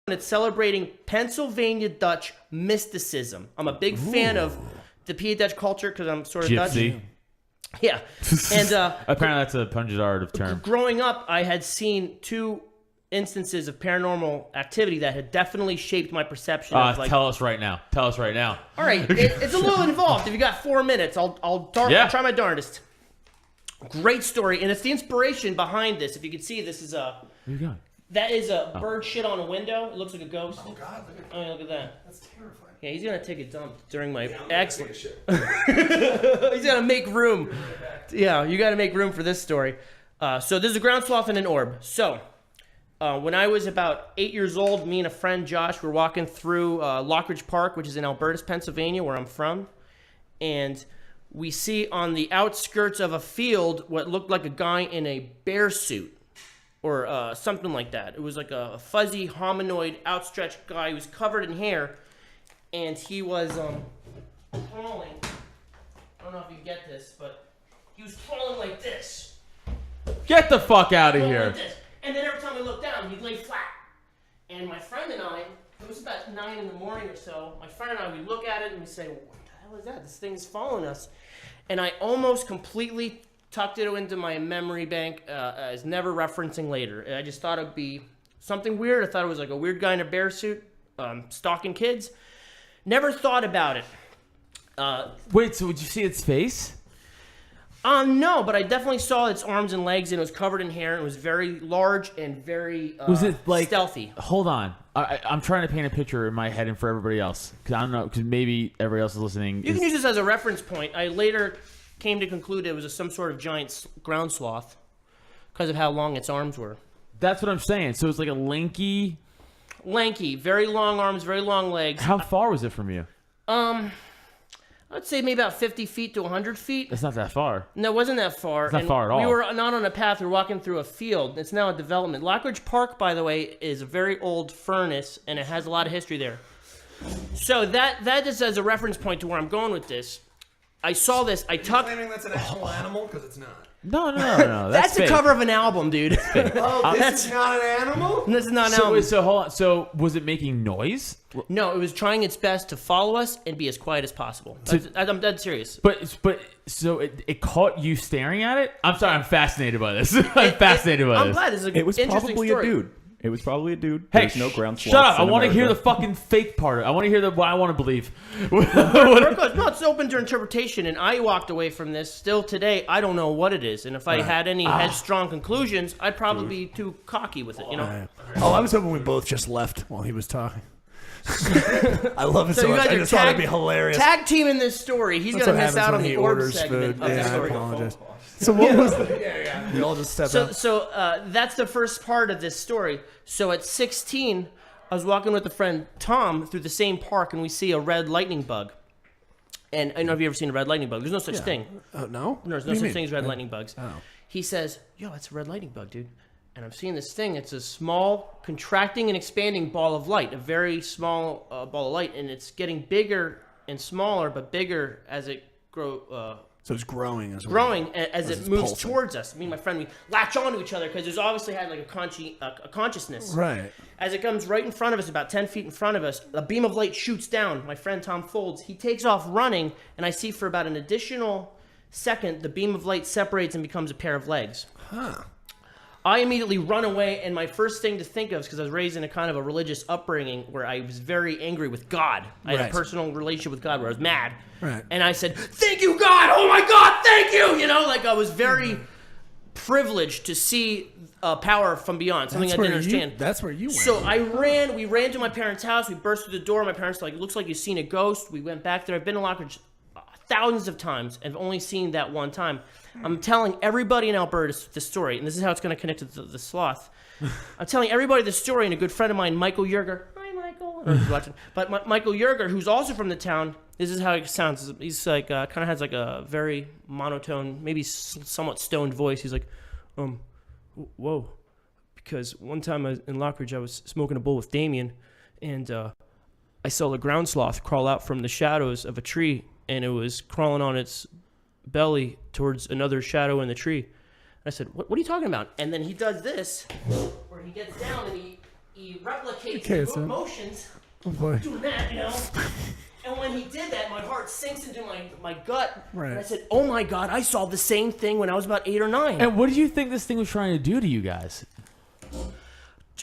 It's celebrating Pennsylvania Dutch mysticism. I'm a big fan of the PA Dutch culture because I'm sort of Gypsy. Dutch. Yeah. And apparently that's a pejorative term. Growing up, I had seen 2 instances of paranormal activity that had definitely shaped my perception of like... Tell us right now. Tell us right now. All right. It's a little involved. If you got 4 minutes, I'll try my darndest. Great story. And it's the inspiration behind this. If you can see, this is a... Where you going? That is a bird shit on a window. It looks like a ghost. Oh, God. Look at that. That's terrifying. Yeah, he's going to take a dump during my... Excellent. He's going to make room. Yeah, you got to make room for this story. So there's a ground sloth and an orb. So when I was about 8 years old, me and a friend, Josh, were walking through Lockridge Park, which is in Alberta, Pennsylvania, where I'm from. And we see on the outskirts of a field what looked like a guy in a bear suit. Or something like that. It was like a fuzzy, hominoid, outstretched guy. He was covered in hair. And he was crawling. I don't know if you get this, but he was crawling like this. Get the fuck out of here. Like this. And then every time we looked down, he'd lay flat. And my friend and I, it was about 9 in the morning or so, my friend and I, we look at it and we say, what the hell is that? This thing's following us. And I almost completely tucked it into my memory bank as never referencing later. I just thought it'd be something weird. I thought it was like a weird guy in a bear suit stalking kids. Never thought about it. Wait, so would you see its face? No, but I definitely saw its arms and legs, and it was covered in hair, and it was very large and very was it like stealthy. Hold on. I'm trying to paint a picture in my head and for everybody else. Because I don't know, because maybe everybody else is listening. You can use this as a reference point. I later came to conclude it was some sort of giant ground sloth because of how long its arms were. That's what I'm saying. So it's like a lanky, very long arms, very long legs. How far was it from you? I'd say maybe about 50 feet to 100 feet. That's not that far. No, it wasn't that far. It's not far at all. We were not on a path. We were walking through a field. It's now a development. Lockridge Park, by the way, is a very old furnace, and it has a lot of history there. So that just as a reference point to where I'm going with this. I saw this. Are you claiming that's an actual animal? Because it's not. No. That's the cover of an album, dude. Oh, this is not an animal? This is not an album. So hold on. So was it making noise? No, it was trying its best to follow us and be as quiet as possible. I'm dead serious. But so it caught you staring at it? I'm sorry. I'm fascinated by this. I'm fascinated by this. I'm glad this is an It was interesting probably story. a dude. It was probably a dude. Hey, There's no ground shut sloths up! I in want to hear the America. fucking fake part. I want to hear what I want to believe. No, it's open to interpretation, and I walked away from this. Still today, I don't know what it is, and if I had any headstrong conclusions, I'd probably be too cocky with it, you know? Oh, I was hoping we both just left while he was talking. I love it so you much. guys I are just thought it'd be hilarious. Tag team in this story. He's That's going to what miss happens out when on he the orb orders segment food. of the Yeah, I story. apologize. So what was the... We all just step out. So that's the first part of this story. So at 16, I was walking with a friend, Tom, through the same park, and we see a red lightning bug. And I don't know if you've ever seen a red lightning bug. There's no such thing. No? No, there's no What do you such mean? thing as red lightning bugs. Oh. He says, yo, that's a red lightning bug, dude. And I'm seeing this thing. It's a small, contracting and expanding ball of light, a very small ball of light, and it's getting bigger and smaller, but bigger as it grows. So it's growing as well. Growing as it it's moves pulsing. towards us. Me and my friend, we latch onto each other because there's obviously had like a consciousness. Right. As it comes right in front of us, about 10 feet in front of us, a beam of light shoots down. My friend Tom folds. He takes off running, and I see for about an additional second, the beam of light separates and becomes a pair of legs. Huh. I immediately run away, and my first thing to think of is because I was raised in a kind of a religious upbringing where I was very angry with God. I had a Right. personal relationship with God where I was mad. Right. And I said, thank you, God! Oh my God, thank you! You know, like I was very privileged to see power from beyond, something I didn't understand. That's where you went. So we ran to my parents' house, we burst through the door, my parents were like, it looks like you've seen a ghost. We went back there. I've been to Lockridge thousands of times and only seen that one time. I'm telling everybody in Alberta this story, and this is how it's going to connect to the sloth. I'm telling everybody this story, and a good friend of mine, Michael Yerger. Hi, Michael. I don't know if he's watching. But Michael Yerger, who's also from the town, this is how it sounds. He's like, kind of has like a very monotone, maybe somewhat stoned voice. He's like, whoa. Because one time in Lockridge, I was smoking a bowl with Damien, and I saw the ground sloth crawl out from the shadows of a tree, and it was crawling on its belly towards another shadow in the tree. And I said, what are you talking about? And then he does this, where he gets down and he he replicates Okay, the so- motions, Oh boy. doing that, you know. And when he did that, my heart sinks into my gut. Right. And I said, "Oh my God, I saw the same thing when I was about 8 or 9." And what do you think this thing was trying to do to you guys?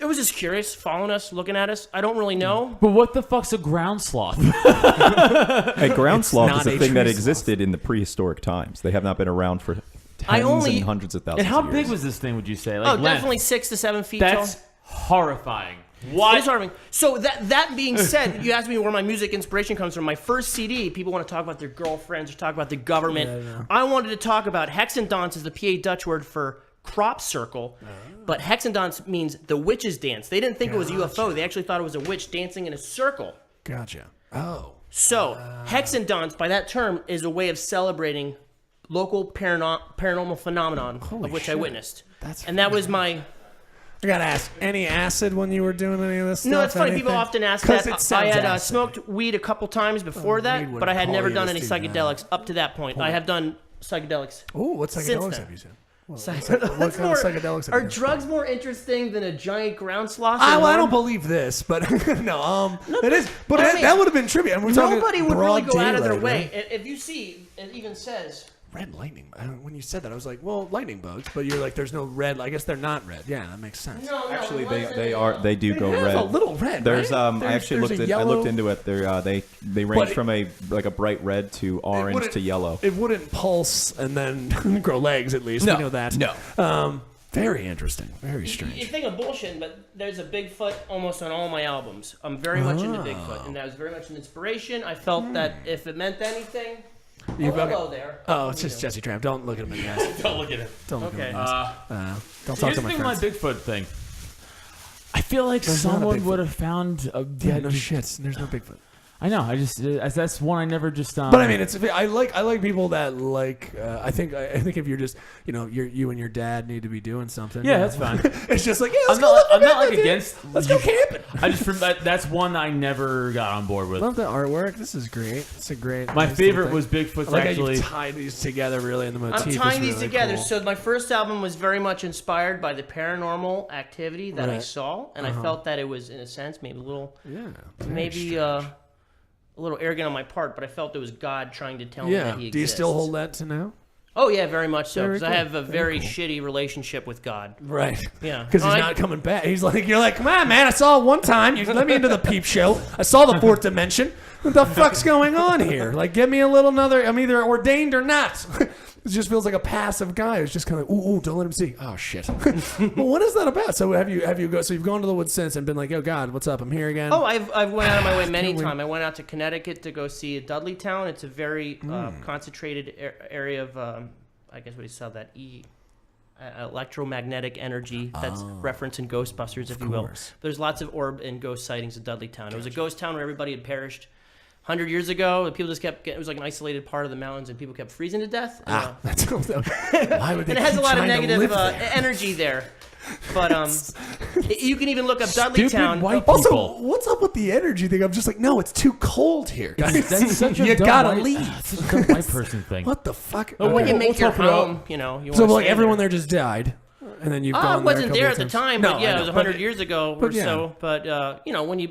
It was just curious, following us, looking at us. I don't really know. But what the fuck's a ground sloth? A ground sloth not is a a thing that tree existed in the prehistoric times. They have not been around for tens and hundreds of thousands And how of years. big was this thing, would you say? Like Oh, length? definitely 6 to 7 feet That's tall. horrifying. Why? It's horrifying. So that being said, you asked me where my music inspiration comes from. My first CD, people want to talk about their girlfriends or talk about the government. Yeah. I wanted to talk about hexendance is the PA Dutch word for crop circle, but hexendance means the witch's dance. They didn't think it was a UFO. They actually thought it was a witch dancing in a circle. Gotcha. Oh. So hexendance, by that term, is a way of celebrating local paranormal phenomenon Holy of which I shit. witnessed. That's and that was my... I gotta ask, any acid when you were doing any of this stuff? No, it's funny. Anything? People often ask 'Cause that. it sounds I had acid. smoked weed a couple times before weed that, wouldn't but I had call never you done to any do that. psychedelics up to that point. I have done psychedelics. Oh, what Since psychedelics then. have you said? What That's kind of more- psychedelics have Are you done? drugs more interesting than a giant ground sloth? Well, I or don't more? believe this, but no, it is. But I that, mean, that would have been trivia. And we're talking Nobody would really broad go out of their daylight, way. right? If you see, it even says Red lightning. When you said that, I was like, well, lightning bugs. But you're like, there's no red. I guess they're not red. Yeah, that makes sense. no. Actually, it wasn't they do go They have red. a little red. There's right? I actually there's looked a at yellow, I looked into it. They range But from a bright red to orange wouldn't- to yellow. It wouldn't pulse and then grow legs. At least No, we know that. no. Very interesting. Very You strange. think of bullshit, but there's a Bigfoot almost on all my albums. I'm very much into Oh. Bigfoot, and that was very much an inspiration. I felt that if it meant anything, You've got- hello there. Oh, it's just Jesse Tramp. Don't look at him in the eyes. Don't look at it. Don't look at Okay. him in the eyes. Don't talk Here's to the my thing with friends. my Bigfoot thing. I feel like There's not a someone Bigfoot. would have found a Yeah, no shits. There's no Bigfoot. I know. I just that's one I never just. But I mean, I like people that like. I think if you're just you and your dad need to be doing something. Yeah, that's fine. It's just like I'm not like dude. against. Let's go camping. I just that's one I never got on board with. Love the artwork. This is great. It's a great. My nice favorite little was thing. Bigfoot's I like how actually. you tied these together really, and the motif. I'm is tying these really together. cool. So my first album was very much inspired by the paranormal activity that I Right. saw, and I felt that it was, in a sense, maybe a little, Yeah. maybe a little arrogant on my part, but I felt it was God trying to tell me Yeah. that He exists. Do you still hold that to now? Oh yeah, very much so. Very Because I cool. have a Very very cool. shitty relationship with God. Right. Yeah. Because he's I- not coming back. He's like, you're like, come on, man. I saw it one time. You let me into the peep show. I saw the fourth dimension. What the fuck's going on here? Like, give me a little another. I'm either ordained or not. It just feels like a passive guy who's just kind of, ooh, don't let him see. Oh shit. Well, what is that about? So have you go? So you've gone to the woods since and been like, oh God, what's up? I'm here again. Oh, I've went out of my way many Can't wait. times. I went out to Connecticut to go see Dudleytown. It's a very concentrated area of, I guess what do you call that? Electromagnetic energy that's referenced in Ghostbusters, if you will. course. There's lots of orb and ghost sightings in Dudleytown. It was a ghost town where everybody had perished 100 years ago. People just kept getting, it was like an isolated part of the mountains, and people kept freezing to death. That's why would they And it has keep a lot of trying to negative live there? energy there. But you can even look up Stupid Dudleytown. white Also, people. what's up with the energy thing? I'm just like, no, it's too cold here, guys. That's such a you dumb gotta white, leave. That's such a dumb white person thing. What the fuck? But when you Okay. make your talk about- home, you know, you So wanna like stay everyone there. there just died, and then you've I gone wasn't there, there a at the couple of time, times. but No, yeah, I it was know, 100 years ago or but yeah. so. But you know, when you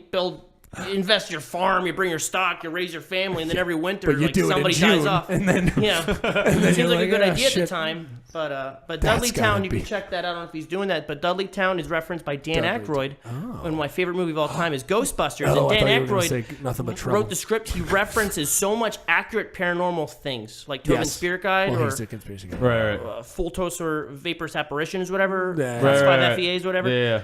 invest your farm, you bring your stock, you raise your family, and then every winter, But you like do it in somebody June, dies off. and then Yeah, then seems you're like a good "Ah, idea at the shit." time. But That's Dudleytown, gotta you be- can check that out. I don't know if he's doing that, but Dudleytown is referenced by Dan Dudleytown. Aykroyd. And my favorite movie of all time is Ghostbusters. Oh, I and thought Dan you were gonna say Aykroyd Nothing But Trouble. wrote the script. He references so much accurate paranormal things, like Tobin Yes. Spirit Guide Well, or he's a conspiracy guy. Right. full toast or vaporous apparitions, whatever. Yeah. Class Right, 5 right. FEAs, whatever. Yeah.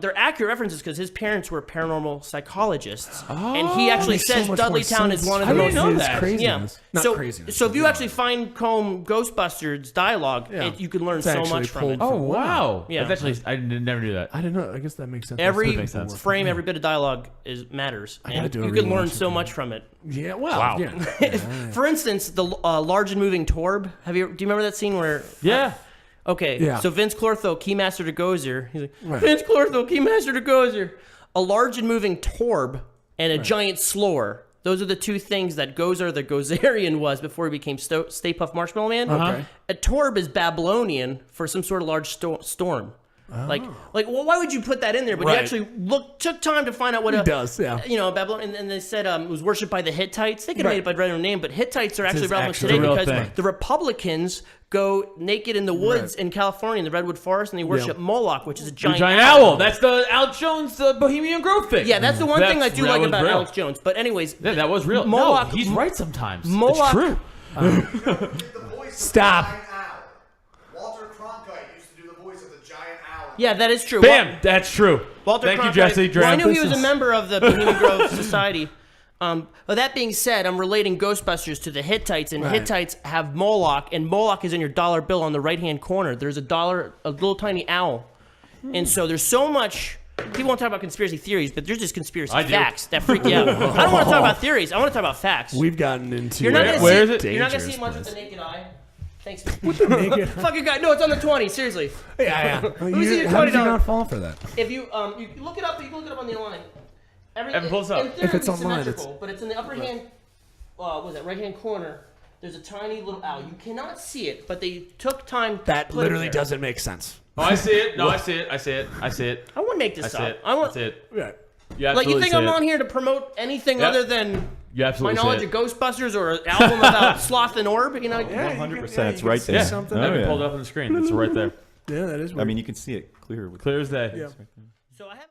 They're accurate references because his parents were paranormal psychologists, and he actually Makes so says much more Dudleytown is sense. one of I the didn't most. know His that. Craziness. Not so, craziness. so if you but, actually find comb Ghostbusters dialogue, Yeah. you can learn It's so actually much from it. pulled Oh wow. Yeah. That's actually I never knew that. I don't know. I guess that makes sense. Every makes sense. frame, every bit of dialogue matters, gotta and do a you can rewatch learn of so that. much from it. Yeah. Well. Wow. Yeah. For instance, the large and moving torb. Do you remember that scene where? Yeah. Okay, Yeah. so Vince Clortho, Keymaster to Gozer. He's like, Right. Vince Clortho, Keymaster to Gozer. A large and moving torb and a giant slower. Those are the two things that Gozer the Gozerian was before he became Stay Puft Marshmallow Man. Okay. A torb is Babylonian for some sort of large storm. Like, well, why would you put that in there? But he Right. actually took time to find out what He a does, yeah. Babylon, and they said it was worshipped by the Hittites. They could have Right. made it by the random name, but Hittites are actually his relevant actual today real because thing. the Republicans go naked in the woods in California in the redwood forest, and they worship Moloch, which is a giant owl. That's the Alex Jones Bohemian Grove thing. Yeah, that's the one thing I do that like was about real. Alex Jones. But anyways, Yeah, that was real. Moloch, No, he's right sometimes. Moloch- It's true. Stop. Walter Cronkite used to do the voice of the giant owl. yeah, that is true. Bam, that's true. Walter Thank you, Cronkite- Jesse. Well, I Drown. knew he was a member of the Bohemian Grove Society. But that being said, I'm relating Ghostbusters to the Hittites, and Hittites have Moloch, and Moloch is in your dollar bill on the right-hand corner. There's a little tiny owl. And so there's so much... People want to talk about conspiracy theories, but there's just conspiracy I do. facts that freak you out. I don't want to talk about theories. I want to talk about facts. We've gotten into You're not gonna Where see, is it? You're not going to see Dangerous it much with place. the naked eye. Thanks. naked. Fucking guy. No, it's on the 20. Seriously. Yeah. me see your How did you $20. not fall for that? If you you can look it up, you can look it up on the online. Evan, pull this up. In theory, If it's online, symmetrical, but it's in the upper hand. What was that? Right hand corner. There's a tiny little owl. You cannot see it, but they took time. To That put it literally there. doesn't make sense. Oh, I see it. No, I see it. I see it. I see it. I wouldn't make I this see up. it. I want. That's it. Yeah. You Like you absolutely think see I'm it. on here to promote anything Yep. other than You my absolutely knowledge see of it. Ghostbusters or an album about Sloth and Orb? You know. 100%. It's you right can see there. something. Oh, Evan yeah. pulled it up on the screen. It's right there. Yeah, that is weird. I mean, you can see it clear. Clear as day. Yeah. So I have.